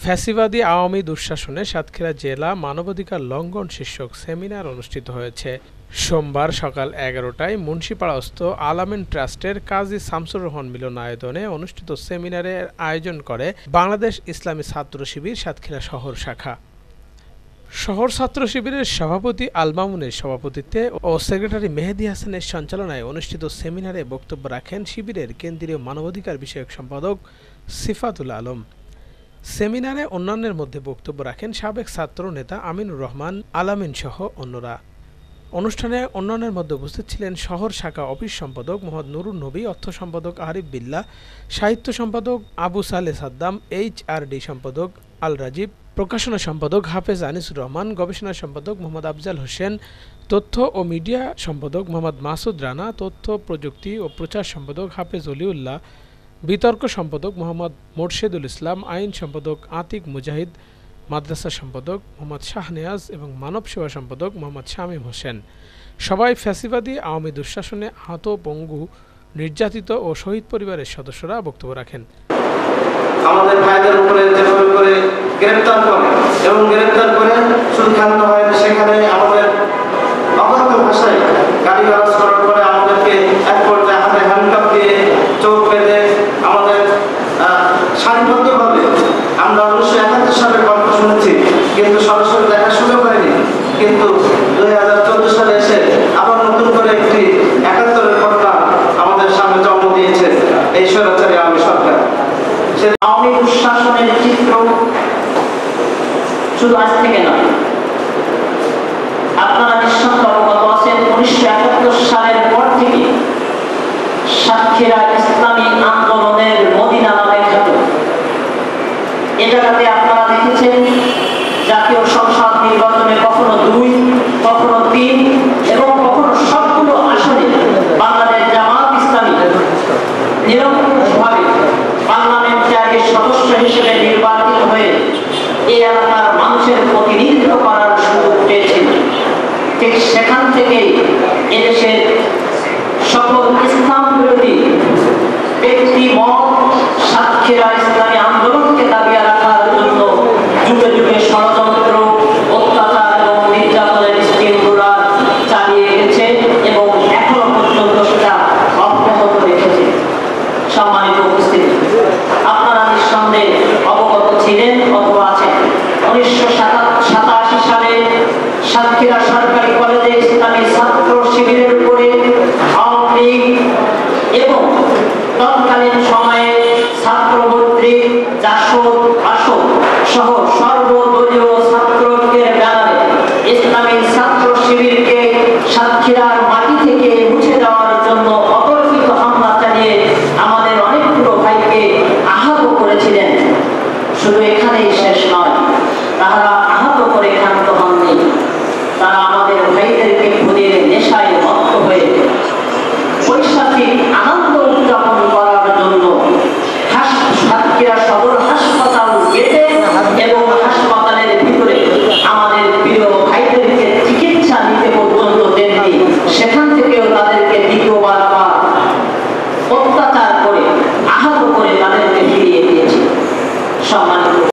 ফ্যাসিবাদী আওয়ামী দুঃশাসনে সাতক্ষীরা জেলা মানবাধিকার লঙ্ঘন শীর্ষক সেমিনার অনুষ্ঠিত হয়েছে। সোমবার সকাল 11টায় মুন্সিপাড়াস্থ আল-আমিন ট্রাস্টের কাজী শামসুর রহমান মিলনায়তনে অনুষ্ঠিত সেমিনারের আয়োজন করে বাংলাদেশ ইসলামী ছাত্র শিবির সাতক্ষীরা শহর শাখা। শহর ছাত্র শিবিরের সভাপতি আল মামুনের সভাপতিত্বে ও সেক্রেটারি মেহেদী হাসানের সঞ্চালনায় অনুষ্ঠিত সেমিনারে বক্তব্য রাখেন শিবিরের কেন্দ্রীয় মানবাধিকার বিষয়ক সম্পাদক সিফাতুল আলম। সেমিনারে অন্যান্যের মধ্যে বক্তব্য রাখেন সাবেক ছাত্র নেতা আমিনুর রহমান আল-আমিন সহ অন্যরা। অনুষ্ঠানে অন্যান্যের মধ্যে উপস্থিত ছিলেন শহর শাখা অফিস সম্পাদক মোহাম্মদ নুরুন নবী, অর্থ সম্পাদক আরিফ বিল্লাহ, সাহিত্য সম্পাদক আবু সালে সাদ্দাম, HRD সম্পাদক আল রাজীব, প্রকাশনা সম্পাদক হাফেজ আনিসুর রহমান, গবেষণা সম্পাদক মোহাম্মদ আফজাল হোসেন, তথ্য ও মিডিয়া সম্পাদক মোহাম্মদ মাসুদ রানা, তথ্য প্রযুক্তি ও প্রচার সম্পাদক হাফেজ অলিউল্লাহ, বিতর্ক সম্পাদক মোহাম্মদ মোরশেদুল ইসলাম, আইন সম্পাদক আতিক মুজাহিদ, মাদ্রাসা সম্পাদক মোহাম্মদ শাহনেয়াজ এবং মানব সেবা সম্পাদক মোহাম্মদ শামীম হোসেন। সবাই ফ্যাসিবাদী আওয়ামী দুঃশাসনে আহত, পঙ্গু, নির্যাতিত ও শহীদ পরিবারের সদস্যরা বক্তব্য রাখেন। আমাদের ভাইদের উপরে যেভাবে করে গ্রেফতার করে এবং গ্রেফতার করে শুধু ক্ষান্ত হয় সেখানে আমাদের অবাধ্য ভাষায় গালিগালাজ করার পরে আমাদেরকে এক পর্যায়ে হাতে হ্যান্ডকাপ দিয়ে চোখ বেঁধে আমাদের সারিবদ্ধভাবে আমরা 1971 সালে গল্প শুনেছি, কিন্তু সরাসরি দেখার সুযোগ হয়নি। কিন্তু 2014 সালে এসে আবার নতুন করে একটি 71-এর ঘটনা আমাদের সামনে জন্ম দিয়েছে এই স্বৈরাচারী আওয়ামী সরকার। সে আওয়ামী দুঃশাসনের চিত্র শুধু আজ থেকে নয়, আপনারা নিঃসন্দেহে অবগত আছেন 1971 সালের পর থেকে সাতক্ষীরা ইসলামী আন্দোলনের মদিনা নামে খ্যাত। এ জায়গাতে আপনারা দেখেছেন জাতীয় সংসদ নির্বাচনে কখনো 2, কখনো 3 এবং কখনো সবগুলো আসনে বাংলাদেশ জামাত ইসলামী নিরঙ্কুশভাবে পার্লামেন্টারি সদস্য হিসেবে নির্বাচিত হয়ে এই এলাকার মানুষের প্রতিনিধিত্ব করার সুযোগ পেয়েছিল। ঠিক সেখান থেকেই এদেশের সকল ইসলাম বিরোধী ব্যক্তি মত সাতক্ষীরা